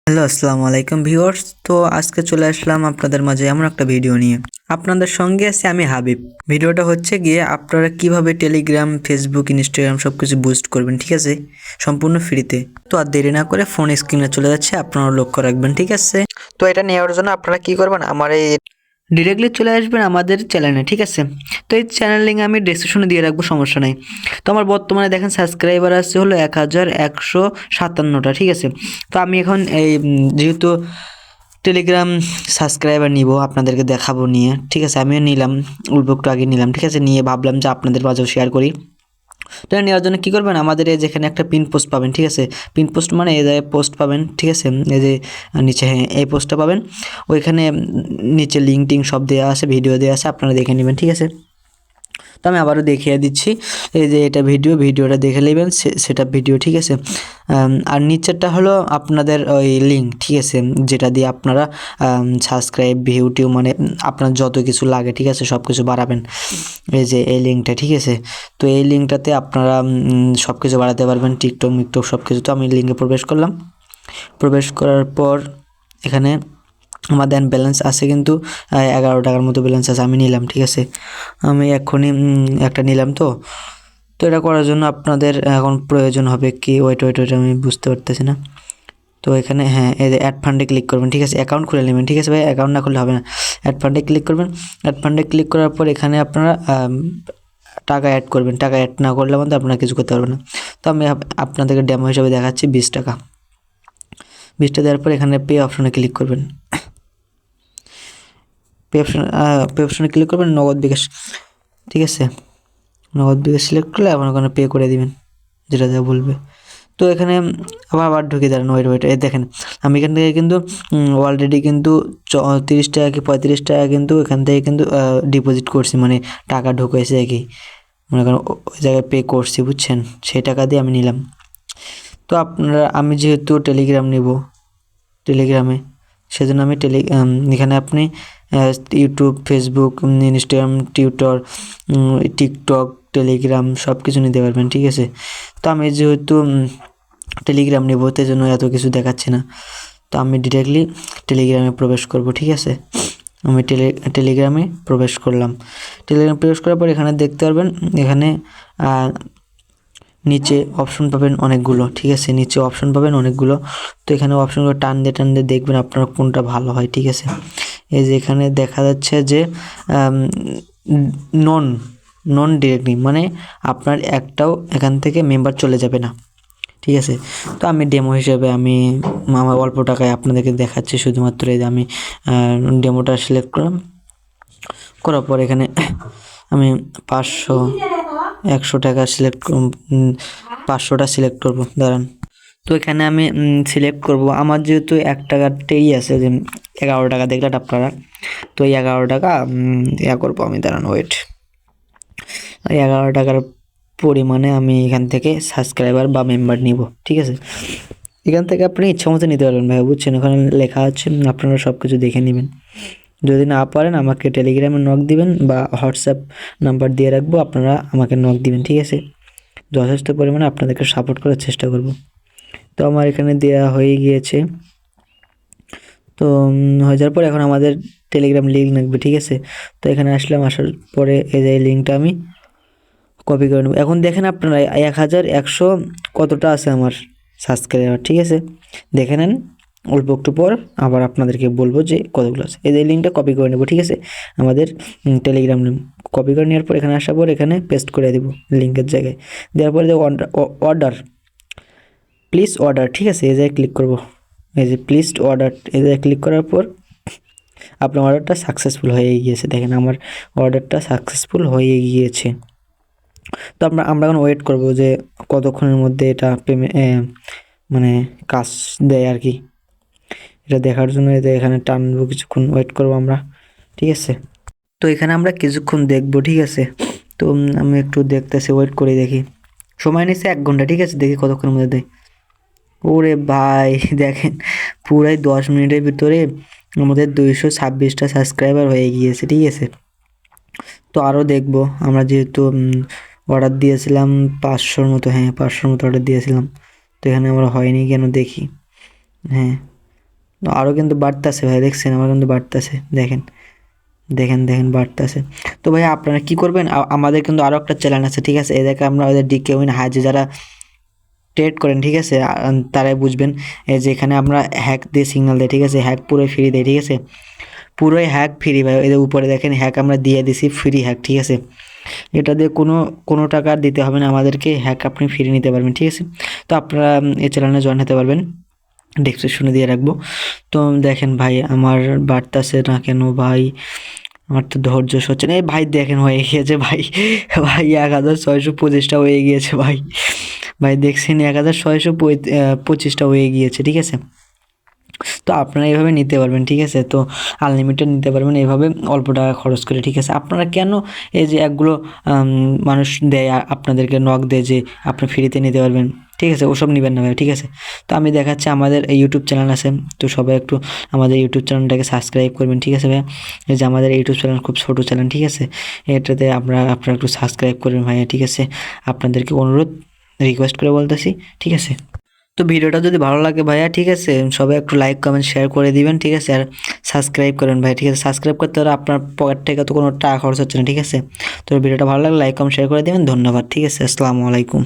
Hello, আসসালামু আলাইকুম viewers. তো আজকে চলে আসলাম আপনাদের মাঝে এমন একটা ভিডিও নিয়ে। আপনাদের সঙ্গে আছি আমি হাবিব। ভিডিওটা হচ্ছে গিয়ে আপনারা কিভাবে টেলিগ্রাম, ফেসবুক, ইনস্টাগ্রাম সবকিছু বুস্ট করবেন, ঠিক আছে, সম্পূর্ণ ফ্রিতে। তো আর দেরি না করে ফোন স্ক্রিনে চলে যাচ্ছে, আপনারা লক্ষ্য রাখবেন, ঠিক আছে। তো এটা নেওয়ার জন্য আপনারা কি করবেন, আমার এই ডিরেক্টলি চলে আসবেন আমাদের চ্যানেলে, ঠিক আছে। তো এই চ্যানেল লিঙ্ক আমি ডেসক্রিপশনে দিয়ে রাখবো, সমস্যা নাই। তো আমার বর্তমানে দেখেন সাবস্ক্রাইবার আছে হলো 1157টা, ঠিক আছে। তো আমি এখন এই যেহেতু টেলিগ্রাম সাবস্ক্রাইবার নিব, আপনাদেরকে দেখাবো নিয়ে, ঠিক আছে। আমিও নিলাম, অল্প একটু আগে নিলাম, ঠিক আছে। নিয়ে ভাবলাম যে আপনাদের মাঝেও শেয়ার করি। তো এটা নেওয়ার জন্য কী করবেন, আমাদের এই যেখানে একটা পিন পোস্ট পাবেন, ঠিক আছে। পিন পোস্ট মানে এই জায়গায় পোস্ট পাবেন, ঠিক আছে। এই যে নিচে, হ্যাঁ, এই পোস্টটা পাবেন। ওইখানে নিচে লিঙ্ক টিঙ্ক সব দেওয়া আছে, ভিডিও দেওয়া আছে, আপনারা দেখে নেবেন, ঠিক আছে। তো আমি আবারও দেখিয়ে দিচ্ছি, এই যে এটা ভিডিওটা দেখে নেবেন, সেটা ভিডিও, ঠিক আছে। আর নিচেরটা হলো আপনাদের ওই লিঙ্ক, ঠিক আছে, যেটা দিয়ে আপনারা সাবস্ক্রাইব, ভিউ টিউ মানে আপনার যত কিছু লাগে, ঠিক আছে, সব কিছু বাড়াবেন। এই যে এই লিঙ্কটা, ঠিক আছে। তো এই লিঙ্কটাতে আপনারা সব কিছু বাড়াতে পারবেন, টিকটক মিকটক সব কিছু। তো আমি লিঙ্কে প্রবেশ করলাম। প্রবেশ করার পর এখানে আমার দেন ব্যালেন্স আছে কিন্তু 11 টাকার মতো ব্যালেন্স আছে, আমি নিলাম, ঠিক আছে। আমি এক্ষুনি একটা নিলাম। তো তো এটা করার জন্য আপনাদের এখন প্রয়োজন হবে কি, ওয়েট আমি বুঝতে পারতেছি না। তো এখানে, হ্যাঁ, এই যে অ্যাড ফান্ডে ক্লিক করবেন, ঠিক আছে। অ্যাকাউন্ট খুলে নেবেন, ঠিক আছে ভাই, অ্যাকাউন্ট না খুললে হবে না। অ্যাড ফান্ডে ক্লিক করবেন। অ্যাড ফান্ডে ক্লিক করার পর এখানে আপনারা টাকা অ্যাড করবেন। টাকা অ্যাড না করলে আমাদের আপনারা কিছু করতে পারবেন না। তো আমি আপনাদেরকে ডেমো হিসাবে দেখাচ্ছি 20 টাকা। 20টা দেওয়ার পর এখানে পে অপশনে ক্লিক করবেন। পে অপশনে ক্লিক করবেন, নগদ বিকাশ, ঠিক আছে। নগদ বিকাশ সিলেক্ট করলে আপনার ওখানে পে করে দিবেন, যেটা যা বলবে। তো এখানে আবার ঢুকে দাঁড়ান, ওয়েট এই দেখেন, আমি এখান থেকে কিন্তু অলরেডি কিন্তু 30 টাকা কি 35 টাকা কিন্তু এখান থেকে কিন্তু ডিপোজিট করছি, মানে টাকা ঢুকেছে আর কি, মনে করেন ওই জায়গায় পে করছি, বুঝছেন, সেই টাকা দিয়ে আমি নিলাম। তো আমি যেহেতু টেলিগ্রাম নিব, টেলিগ্রামে, সেজন্য আমি এখানে আপনি YouTube, Facebook, Instagram, Twitter, TikTok, Telegram সব কিছু নিতে পারবেন, ঠিক আছে। তো আমি যেহেতু টেলিগ্রাম নেব, তাই জন্য এত কিছু দেখাচ্ছে না। তো আমি ডিরেক্টলি টেলিগ্রামে প্রবেশ করব, ঠিক আছে। আমি টেলিগ্রামে প্রবেশ করলাম। টেলিগ্রামে প্রবেশ করার পর এখানে দেখতে পারবেন, এখানে নিচে অপশন পাবেন অনেকগুলো, ঠিক আছে, নিচে অপশন পাবেন অনেকগুলো। তো এখানে অপশনগুলো টান দিয়ে দেখবেন আপনার কোনটা ভালো হয়, ঠিক আছে। এই যে এখানে দেখা যাচ্ছে যে নন নন ডিরেক্টলি, মানে আপনার একটাও এখান থেকে মেম্বার চলে যাবে না, ঠিক আছে। তো আমি ডেমো হিসেবে আমি আমার অল্প টাকায় আপনাদেরকে দেখাচ্ছি শুধুমাত্র। এই যে আমি ডেমোটা সিলেক্ট করলাম, করার পর এখানে আমি 500 100 টাকা সিলেক্ট 500টা সিলেক্ট করব, দাঁড়ান। তো এখানে আমি সিলেক্ট করব, আমার যেহেতু 1 টাকাতেই আছে, যে 11 টাকা দেখলেন আপনারা। তো এই 11 টাকা করবো আমি, দাঁড়ান, ওয়েট। 11 টাকার পরিমাণে আমি এখান থেকে সাবস্ক্রাইবার বা মেম্বার নিব, ঠিক আছে। এখান থেকে আপনি ইচ্ছা মতো নিতে পারবেন ভাই, বুঝছেন, ওখানে লেখা আছে, আপনারা সব কিছু দেখে নেবেন। যদি না পারেন আমাকে টেলিগ্রামে নক দিবেন বা হোয়াটসঅ্যাপ নাম্বার দিয়ে রাখবো, আপনারা আমাকে নক দিবেন, ঠিক আছে। যথেষ্ট পরিমাণে আপনাদেরকে সাপোর্ট করার চেষ্টা করব। তো আমার এখানে দেওয়া হয়ে গিয়েছে। তো হয়ে যাওয়ার পর এখন আমাদের টেলিগ্রাম লিঙ্ক লাগবে, ঠিক আছে। তো এখানে আসলাম, আসার পরে এই যে লিঙ্কটা আমি কপি করে নেব। এখন দেখেন আপনারা 1100 কতটা আছে আমার সাবস্ক্রাইবার, ঠিক আছে, দেখে নেন। অল্প একটু পর আবার আপনাদেরকে বলবো যে কতগুলো আছে। এই যে লিঙ্কটা কপি করে নেব, ঠিক আছে, আমাদের টেলিগ্রাম লিঙ্ক কপি করে নেওয়ার পর এখানে আসার পর এখানে পেস্ট করে দেব লিঙ্কের জায়গায়। দেওয়ার পরে অর্ডার, প্লিজ অর্ডার, ঠিক আছে, এই জায়গায় ক্লিক করব। এই যে প্লিজ অর্ডার, এই জায়গায় ক্লিক করার পর আপনার অর্ডারটা সাকসেসফুল হয়ে গিয়েছে। দেখেন আমার অর্ডারটা সাকসেসফুল হয়ে গিয়েছে। তো আমরা এখন ওয়েট করব যে কতক্ষণের মধ্যে এটা মানে কাজ দেয় আর কি। এটা দেখার জন্য এখানে টানবো, কিছুক্ষণ ওয়েট করব আমরা, ঠিক আছে। তো এখানে আমরা কিছুক্ষণ দেখব, ঠিক আছে। তো আমি একটু দেখতেছি, ওয়েট করে দেখি। সময় নিচ্ছে 1 ঘন্টা, ঠিক আছে, দেখি কতক্ষণের মধ্যে দেয়। ওরে ভাই দেখেন, পুরাই 10 মিনিটের ভিতরে আমাদের 226টা সাবস্ক্রাইবার হয়ে গিয়েছে, ঠিক আছে। তো আরও দেখব, আমরা যেহেতু অর্ডার দিয়েছিলাম 500-র মতো, হ্যাঁ 500-র মতো অর্ডার দিয়েছিলাম। তো এখানে আমরা হয়নি কেন দেখি, হ্যাঁ আরও কিন্তু বাড়তেছে ভাই, দেখছেন আমার কিন্তু বাড়তেছে, দেখেন দেখেন দেখেন বাড়তেছে। তো ভাই আপনারা কি করবেন, আমাদের কিন্তু আরও একটা চ্যানেল আছে, ঠিক আছে, এদেরকে আমরা ওদের ডিকে উইন হাজে যারা ট্রেড করেন, ঠিক আছে, তারাই বুঝবেন। এই যে এখানে আমরা হ্যাক দিয়ে সিগন্যাল দেয়, ঠিক আছে, হ্যাক পুরোই ফ্রি দেয়, ঠিক আছে, পুরোই হ্যাক ফ্রি ভাই। এদের উপরে দেখেন হ্যাক আমরা দিয়ে দিছি, ফ্রি হ্যাক, ঠিক আছে, এটা দিয়ে কোনো টাকা দিতে হবে না আমাদেরকে, হ্যাক আপনি ফ্রি নিতে পারবেন, ঠিক আছে। তো আপনারা এই চ্যানেলে জয়েন হতে পারবেন, ডেসক্রিপশনে দিয়ে রাখবো। তো দেখেন ভাই আমার বাড়তাছে না কেন ভাই, আমার তো ধৈর্য সচ্ছে না। এই ভাই দেখেন হয়ে গিয়েছে ভাই, ভাই 1625টা হয়ে গিয়েছে ভাই, ভাই দেখছেন 1625টা হয়ে গিয়েছে, ঠিক আছে। তো আপনারা এইভাবে নিতে পারবেন, ঠিক আছে, তো আনলিমিটেড নিতে পারবেন এইভাবে অল্প টাকা খরচ করে, ঠিক আছে। আপনারা কেন এই যে একগুলো মানুষ দেয় আপনাদেরকে নক দেয় যে আপনি ফ্রিতে নিতে পারবেন, ঠিক আছে, ওসব নেবেন না ভাই, ঠিক আছে। তো আমি দেখাচ্ছি আমাদের ইউটিউব চ্যানেল আছে, তো সবাই একটু আমাদের ইউটিউব চ্যানেলটাকে সাবস্ক্রাইব করবেন, ঠিক আছে ভাই। এই যে আমাদের ইউটিউব চ্যানেল খুব ছোটো চ্যানেল, ঠিক আছে, এটাতে আপনারা একটু সাবস্ক্রাইব করবেন ভাইয়া, ঠিক আছে, আপনাদেরকে অনুরোধ রিকোয়েস্ট করে বলতেছি, ঠিক আছে। তো ভিডিওটা যদি ভালো লাগে ভাইয়া, ঠিক আছে, সবাই একটু লাইক কমেন্ট শেয়ার করে দিবেন, ঠিক আছে, আর সাবস্ক্রাইব করেন ভাই, ঠিক আছে। সাবস্ক্রাইব করতে হলে আপনার পকেট থেকে তো কোনো টাকা খরচ হচ্ছে না, ঠিক আছে। তো ভিডিওটা ভালো লাগলে লাইক কমেন্ট শেয়ার করে দিবেন, ধন্যবাদ, ঠিক আছে, আসসালামু আলাইকুম।